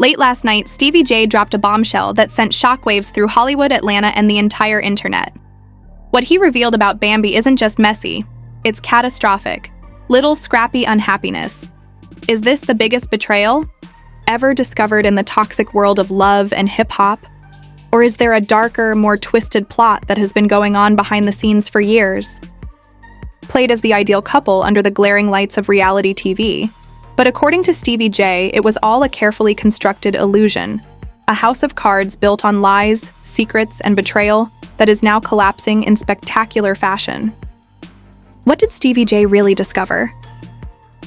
Late last night, Stevie J dropped a bombshell that sent shockwaves through Hollywood, Atlanta, and the entire internet. What he revealed about Bambi isn't just messy, it's catastrophic. Lil Scrappy unhappiness. Is this the biggest betrayal ever discovered in the toxic world of love and hip-hop? Or is there a darker, more twisted plot that has been going on behind the scenes for years? Played as the ideal couple under the glaring lights of reality TV. But according to Stevie J, it was all a carefully constructed illusion, a house of cards built on lies, secrets, and betrayal that is now collapsing in spectacular fashion. What did Stevie J really discover?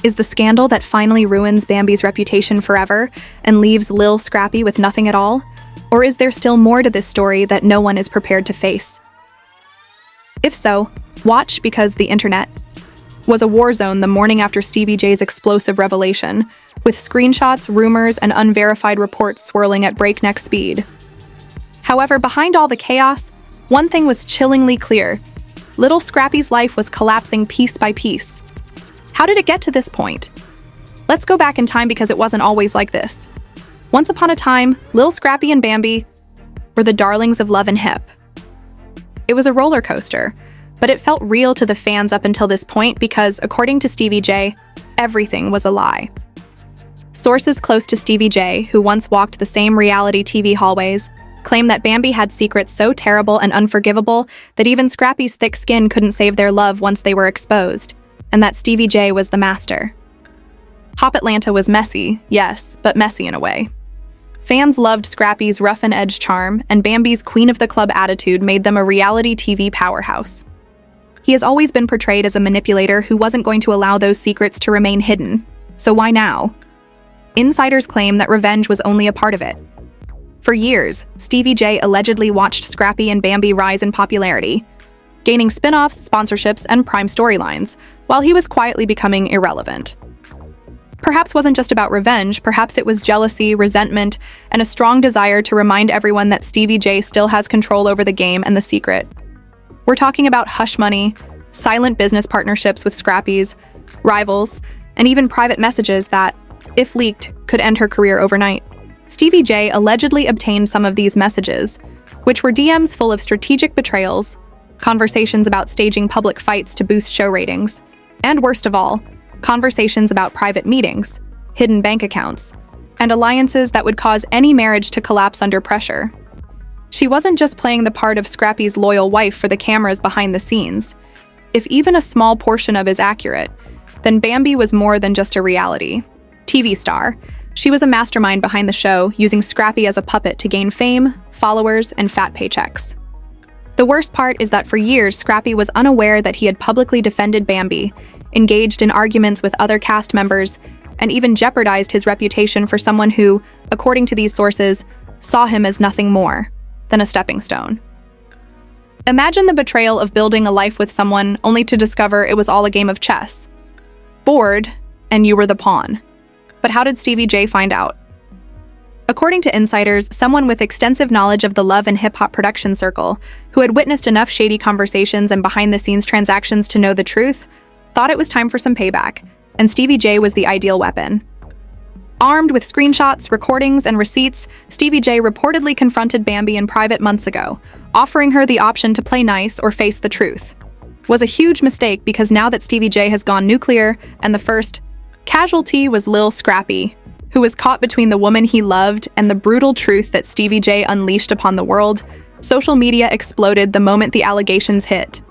Is the scandal that finally ruins Bambi's reputation forever and leaves Lil Scrappy with nothing at all? Or is there still more to this story that no one is prepared to face? If so, watch, because the internet was a war zone the morning after Stevie J's explosive revelation, with screenshots, rumors, and unverified reports swirling at breakneck speed. However, behind all the chaos, one thing was chillingly clear. Lil Scrappy's life was collapsing piece by piece. How did it get to this point? Let's go back in time, because it wasn't always like this. Once upon a time, Lil Scrappy and Bambi were the darlings of love and hip. It was a roller coaster, but it felt real to the fans up until this point because, according to Stevie J, everything was a lie. Sources close to Stevie J, who once walked the same reality TV hallways, claim that Bambi had secrets so terrible and unforgivable that even Scrappy's thick skin couldn't save their love once they were exposed, and that Stevie J was the master. Hop Atlanta was messy, yes, but messy in a way. Fans loved Scrappy's rough and edge charm, and Bambi's queen of the club attitude made them a reality TV powerhouse. He has always been portrayed as a manipulator who wasn't going to allow those secrets to remain hidden. So why now? Insiders claim that revenge was only a part of it. For years, Stevie J allegedly watched Scrappy and Bambi rise in popularity, gaining spin-offs, sponsorships, and prime storylines, while he was quietly becoming irrelevant. Perhaps wasn't just about revenge, perhaps it was jealousy, resentment, and a strong desire to remind everyone that Stevie J still has control over the game and the secret. We're talking about hush money, silent business partnerships with Scrappy's, rivals, and even private messages that, if leaked, could end her career overnight. Stevie J allegedly obtained some of these messages, which were DMs full of strategic betrayals, conversations about staging public fights to boost show ratings, and worst of all, conversations about private meetings, hidden bank accounts, and alliances that would cause any marriage to collapse under pressure. She wasn't just playing the part of Scrappy's loyal wife for the cameras behind the scenes. If even a small portion of is accurate, then Bambi was more than just a reality TV star. She was a mastermind behind the show, using Scrappy as a puppet to gain fame, followers, and fat paychecks. The worst part is that for years, Scrappy was unaware that he had publicly defended Bambi, engaged in arguments with other cast members, and even jeopardized his reputation for someone who, according to these sources, saw him as nothing more than a stepping stone. Imagine the betrayal of building a life with someone only to discover it was all a game of chess. Bored, and you were the pawn. But how did Stevie J find out? According to insiders, someone with extensive knowledge of the love and hip-hop production circle, who had witnessed enough shady conversations and behind-the-scenes transactions to know the truth, thought it was time for some payback, and Stevie J was the ideal weapon. Armed with screenshots, recordings, and receipts, Stevie J reportedly confronted Bambi in private months ago, offering her the option to play nice or face the truth. Was a huge mistake, because now that Stevie J has gone nuclear, and the first casualty was Lil Scrappy, who was caught between the woman he loved and the brutal truth that Stevie J unleashed upon the world, social media exploded the moment the allegations hit.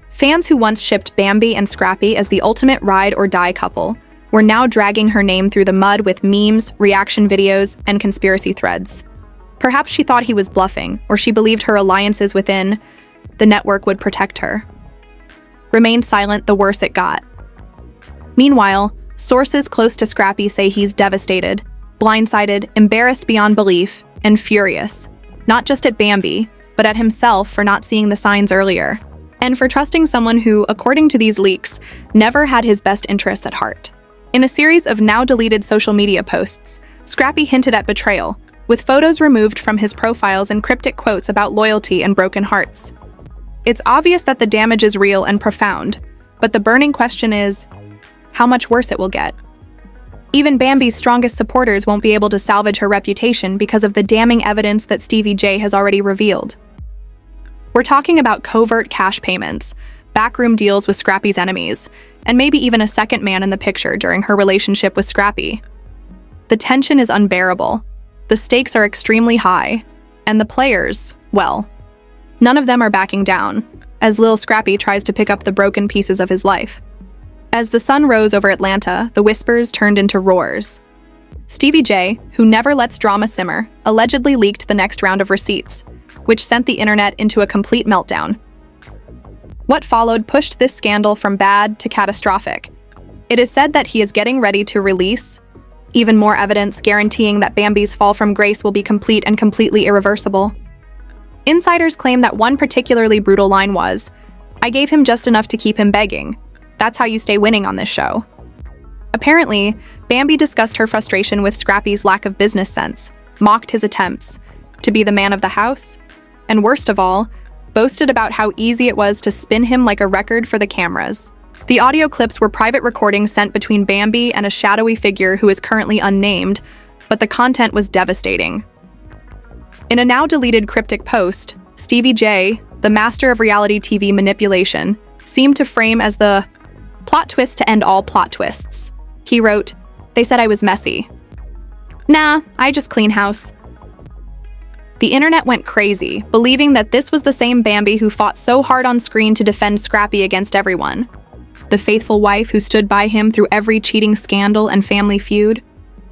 Fans who once shipped Bambi and Scrappy as the ultimate ride-or-die couple were now dragging her name through the mud with memes, reaction videos, and conspiracy threads. Perhaps she thought he was bluffing, or she believed her alliances within the network would protect her. Remained silent the worse it got. Meanwhile, sources close to Scrappy say he's devastated, blindsided, embarrassed beyond belief, and furious, not just at Bambi, but at himself for not seeing the signs earlier, and for trusting someone who, according to these leaks, never had his best interests at heart. In a series of now-deleted social media posts, Scrappy hinted at betrayal, with photos removed from his profiles and cryptic quotes about loyalty and broken hearts. It's obvious that the damage is real and profound, but the burning question is, how much worse it will get. Even Bambi's strongest supporters won't be able to salvage her reputation because of the damning evidence that Stevie J has already revealed. We're talking about covert cash payments, backroom deals with Scrappy's enemies, and maybe even a second man in the picture during her relationship with Scrappy. The tension is unbearable, the stakes are extremely high, and the players, well, none of them are backing down, as Lil Scrappy tries to pick up the broken pieces of his life. As the sun rose over Atlanta, the whispers turned into roars. Stevie J, who never lets drama simmer, allegedly leaked the next round of receipts, which sent the internet into a complete meltdown. What followed pushed this scandal from bad to catastrophic. It is said that he is getting ready to release even more evidence guaranteeing that Bambi's fall from grace will be complete and completely irreversible. Insiders claim that one particularly brutal line was, "I gave him just enough to keep him begging. That's how you stay winning on this show." Apparently, Bambi discussed her frustration with Scrappy's lack of business sense, mocked his attempts to be the man of the house, and worst of all, boasted about how easy it was to spin him like a record for the cameras. The audio clips were private recordings sent between Bambi and a shadowy figure who is currently unnamed, but the content was devastating. In a now-deleted cryptic post, Stevie J, the master of reality TV manipulation, seemed to frame as the plot twist to end all plot twists. He wrote, "They said I was messy. Nah, I just clean house." The internet went crazy, believing that this was the same Bambi who fought so hard on screen to defend Scrappy against everyone. The faithful wife who stood by him through every cheating scandal and family feud?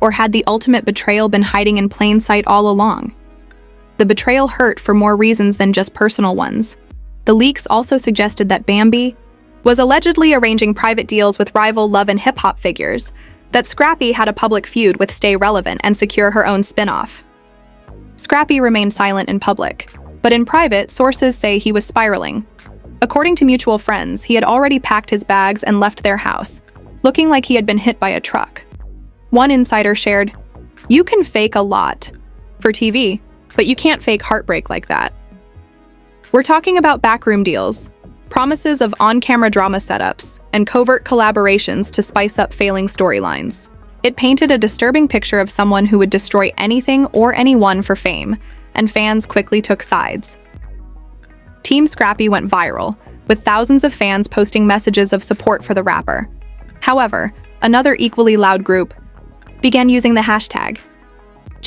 Or had the ultimate betrayal been hiding in plain sight all along? The betrayal hurt for more reasons than just personal ones. The leaks also suggested that Bambi was allegedly arranging private deals with rival love and hip-hop figures, that Scrappy had a public feud with Stay Relevant and secure her own spin-off. Scrappy remained silent in public, but in private, sources say he was spiraling. According to mutual friends, he had already packed his bags and left their house, looking like he had been hit by a truck. One insider shared, "You can fake a lot for TV, but you can't fake heartbreak like that." We're talking about backroom deals, promises of on-camera drama setups, and covert collaborations to spice up failing storylines. It painted a disturbing picture of someone who would destroy anything or anyone for fame, and fans quickly took sides. Team Scrappy went viral, with thousands of fans posting messages of support for the rapper. However, another equally loud group began using the hashtag.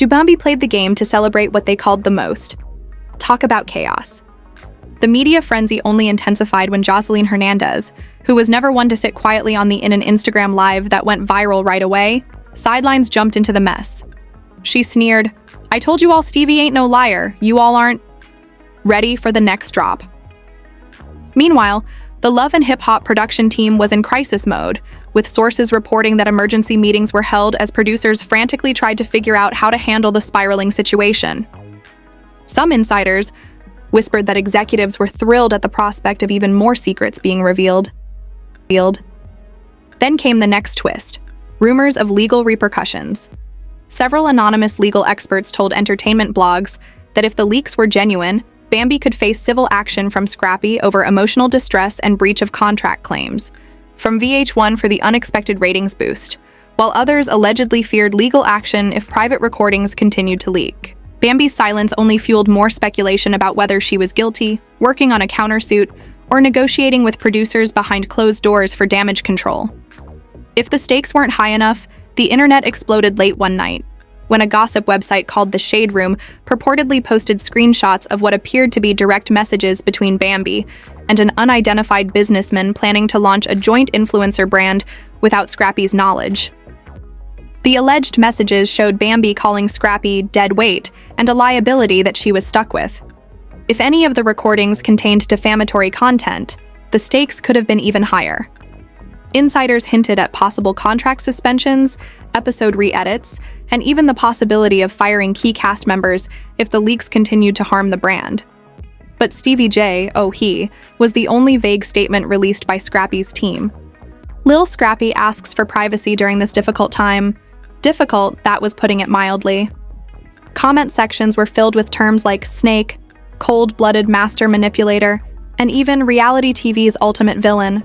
Bambi played the game to celebrate what they called the most. Talk about chaos. The media frenzy only intensified when Jocelyn Hernandez, who was never one to sit quietly in an Instagram live that went viral right away, sidelines jumped into the mess. She sneered, "I told you all Stevie ain't no liar, you all aren't ready for the next drop." Meanwhile, the Love and Hip Hop production team was in crisis mode, with sources reporting that emergency meetings were held as producers frantically tried to figure out how to handle the spiraling situation. Some insiders whispered that executives were thrilled at the prospect of even more secrets being revealed. Then came the next twist, rumors of legal repercussions. Several anonymous legal experts told entertainment blogs that if the leaks were genuine, Bambi could face civil action from Scrappy over emotional distress and breach of contract claims, from VH1 for the unexpected ratings boost, while others allegedly feared legal action if private recordings continued to leak. Bambi's silence only fueled more speculation about whether she was guilty, working on a countersuit, or negotiating with producers behind closed doors for damage control. If the stakes weren't high enough, the internet exploded late one night, when a gossip website called The Shade Room purportedly posted screenshots of what appeared to be direct messages between Bambi and an unidentified businessman planning to launch a joint influencer brand without Scrappy's knowledge. The alleged messages showed Bambi calling Scrappy dead weight and a liability that she was stuck with. If any of the recordings contained defamatory content, the stakes could have been even higher. Insiders hinted at possible contract suspensions, episode re-edits, and even the possibility of firing key cast members if the leaks continued to harm the brand. But Stevie J, was the only vague statement released by Scrappy's team. Lil Scrappy asks for privacy during this difficult time. Difficult, that was putting it mildly. Comment sections were filled with terms like snake, cold-blooded master manipulator, and even reality TV's ultimate villain.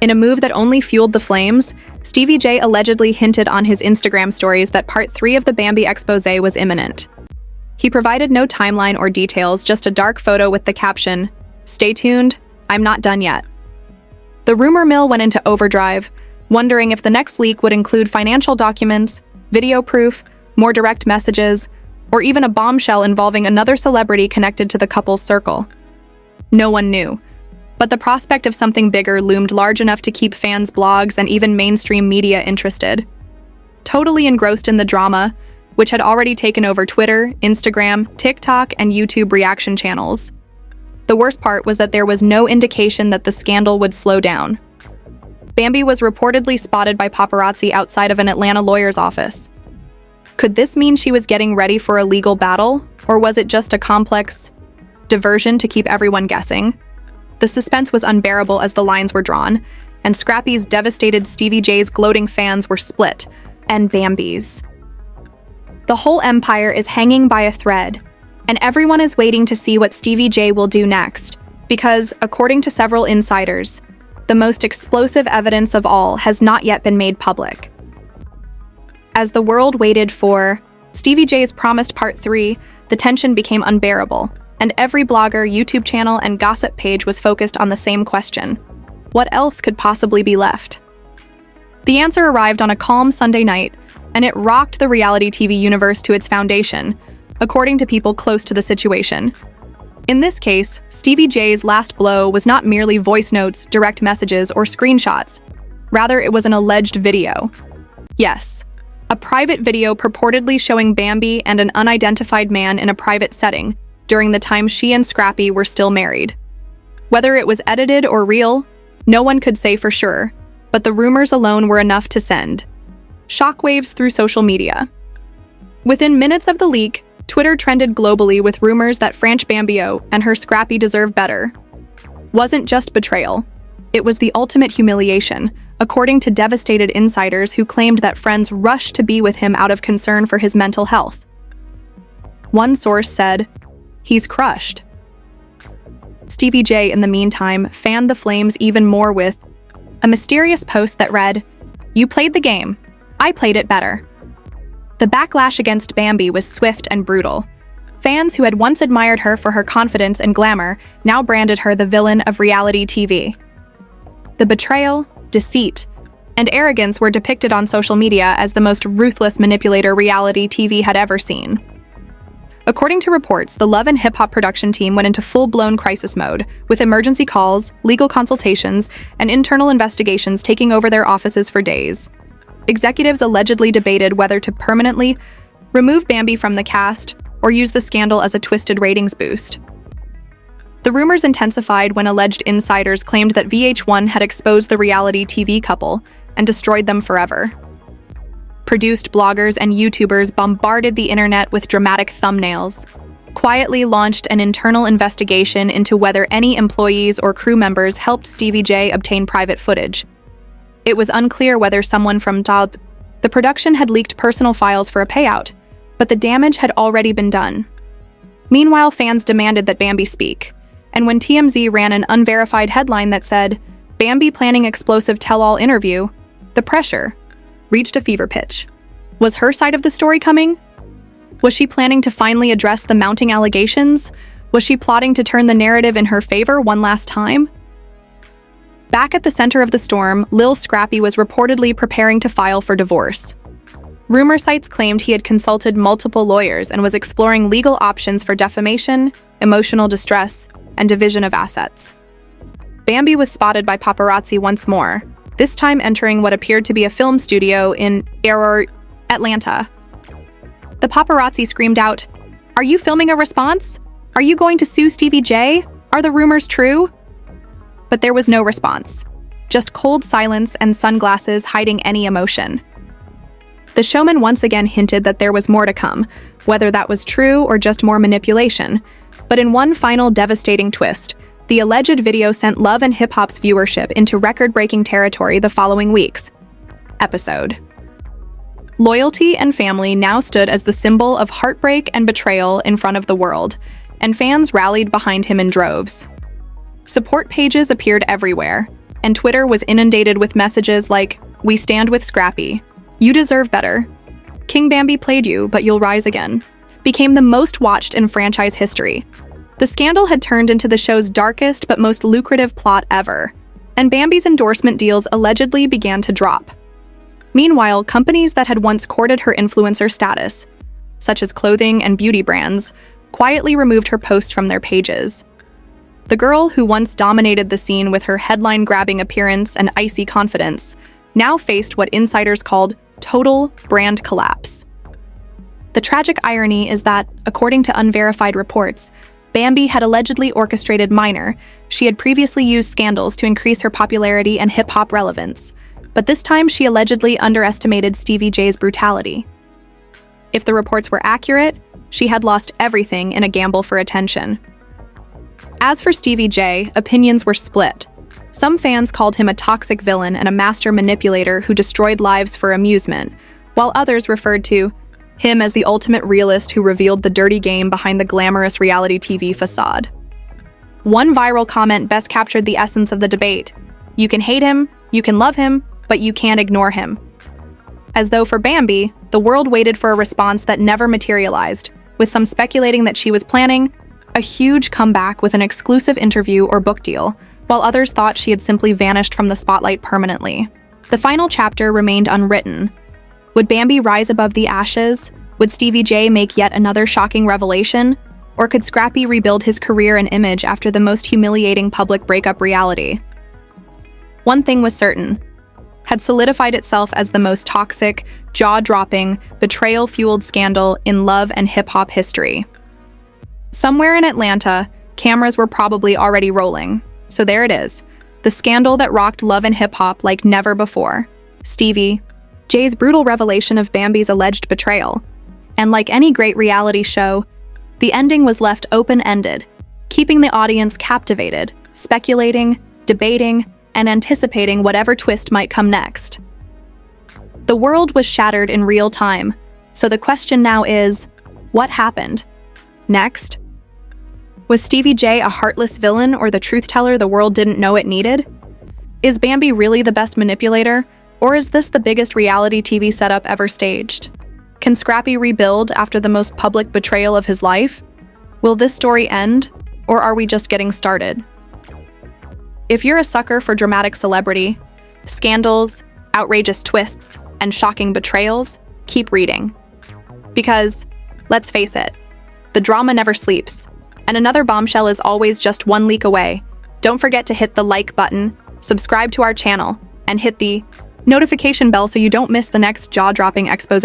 In a move that only fueled the flames, Stevie J allegedly hinted on his Instagram stories that part 3 of the Bambi exposé was imminent. He provided no timeline or details, just a dark photo with the caption, "Stay tuned, I'm not done yet." The rumor mill went into overdrive, wondering if the next leak would include financial documents, video proof, more direct messages, or even a bombshell involving another celebrity connected to the couple's circle. No one knew, but the prospect of something bigger loomed large enough to keep fans, blogs, and even mainstream media interested. Totally engrossed in the drama, which had already taken over Twitter, Instagram, TikTok, and YouTube reaction channels. The worst part was that there was no indication that the scandal would slow down. Bambi was reportedly spotted by paparazzi outside of an Atlanta lawyer's office. Could this mean she was getting ready for a legal battle, or was it just a complex diversion to keep everyone guessing? The suspense was unbearable as the lines were drawn, and Scrappy's devastated Stevie J's gloating fans were split, and Bambi's. The whole empire is hanging by a thread, and everyone is waiting to see what Stevie J will do next, because, according to several insiders, the most explosive evidence of all has not yet been made public. As the world waited for Stevie J's promised part 3, the tension became unbearable, and every blogger, YouTube channel, and gossip page was focused on the same question: what else could possibly be left? The answer arrived on a calm Sunday night, and it rocked the reality TV universe to its foundation, according to people close to the situation. In this case, Stevie J's last blow was not merely voice notes, direct messages, or screenshots. Rather, it was an alleged video. Yes, a private video purportedly showing Bambi and an unidentified man in a private setting during the time she and Scrappy were still married. Whether it was edited or real, no one could say for sure, but the rumors alone were enough to send shockwaves through social media. Within minutes of the leak, Twitter trended globally with rumors that Franch Bambio and her Scrappy deserve better. Wasn't just betrayal, it was the ultimate humiliation, according to devastated insiders who claimed that friends rushed to be with him out of concern for his mental health. One source said, "He's crushed." Stevie J, in the meantime, fanned the flames even more with a mysterious post that read, "You played the game. I played it better." The backlash against Bambi was swift and brutal. Fans who had once admired her for her confidence and glamour now branded her the villain of reality TV. The betrayal, deceit, and arrogance were depicted on social media as the most ruthless manipulator reality TV had ever seen. According to reports, the Love and Hip Hop production team went into full-blown crisis mode, with emergency calls, legal consultations, and internal investigations taking over their offices for days. Executives allegedly debated whether to permanently remove Bambi from the cast or use the scandal as a twisted ratings boost. The rumors intensified when alleged insiders claimed that VH1 had exposed the reality TV couple and destroyed them forever. Produced bloggers and YouTubers bombarded the internet with dramatic thumbnails, quietly launched an internal investigation into whether any employees or crew members helped Stevie J obtain private footage. It was unclear whether someone from the production had leaked personal files for a payout, but the damage had already been done. Meanwhile, fans demanded that Bambi speak, and when TMZ ran an unverified headline that said, "Bambi planning explosive tell-all interview," the pressure reached a fever pitch. Was her side of the story coming? Was she planning to finally address the mounting allegations? Was she plotting to turn the narrative in her favor one last time? Back at the center of the storm, Lil Scrappy was reportedly preparing to file for divorce. Rumor sites claimed he had consulted multiple lawyers and was exploring legal options for defamation, emotional distress, and division of assets. Bambi was spotted by paparazzi once more, this time entering what appeared to be a film studio in Atlanta. The paparazzi screamed out, "Are you filming a response? Are you going to sue Stevie J? Are the rumors true?" But there was no response, just cold silence and sunglasses hiding any emotion. The showman once again hinted that there was more to come, whether that was true or just more manipulation. But in one final devastating twist, the alleged video sent Love and Hip Hop's viewership into record-breaking territory the following week's episode. Loyalty and family now stood as the symbol of heartbreak and betrayal in front of the world, and fans rallied behind him in droves. Support pages appeared everywhere, and Twitter was inundated with messages like, We stand with Scrappy. You deserve better. King Bambi played you, but you'll rise again. Became the most watched in franchise history. The scandal had turned into the show's darkest but most lucrative plot ever, and Bambi's endorsement deals allegedly began to drop. Meanwhile, companies that had once courted her influencer status, such as clothing and beauty brands, quietly removed her posts from their pages. The girl who once dominated the scene with her headline-grabbing appearance and icy confidence now faced what insiders called total brand collapse. The tragic irony is that, according to unverified reports, Bambi had allegedly orchestrated Minor. She had previously used scandals to increase her popularity and hip-hop relevance, but this time she allegedly underestimated Stevie J's brutality. If the reports were accurate, she had lost everything in a gamble for attention. As for Stevie J, opinions were split. Some fans called him a toxic villain and a master manipulator who destroyed lives for amusement, while others referred to him as the ultimate realist who revealed the dirty game behind the glamorous reality TV facade. One viral comment best captured the essence of the debate. You can hate him, you can love him, but you can't ignore him. As though for Bambi, the world waited for a response that never materialized, with some speculating that she was planning a huge comeback with an exclusive interview or book deal, while others thought she had simply vanished from the spotlight permanently. The final chapter remained unwritten. Would Bambi rise above the ashes? Would Stevie J make yet another shocking revelation? Or could Scrappy rebuild his career and image after the most humiliating public breakup reality? One thing was certain. Had solidified itself as the most toxic, jaw-dropping, betrayal-fueled scandal in love and hip-hop history. Somewhere in Atlanta, cameras were probably already rolling. So there it is, the scandal that rocked love and hip-hop like never before. Stevie J's brutal revelation of Bambi's alleged betrayal. And like any great reality show, the ending was left open-ended, keeping the audience captivated, speculating, debating, and anticipating whatever twist might come next. The world was shattered in real time, so the question now is, what happened next? Was Stevie J a heartless villain or the truth teller the world didn't know it needed? Is Bambi really the best manipulator, or is this the biggest reality TV setup ever staged? Can Scrappy rebuild after the most public betrayal of his life? Will this story end, or are we just getting started? If you're a sucker for dramatic celebrity, scandals, outrageous twists, and shocking betrayals, keep reading. Because, let's face it, the drama never sleeps, and another bombshell is always just one leak away. Don't forget to hit the like button, subscribe to our channel, and hit the notification bell so you don't miss the next jaw-dropping expose.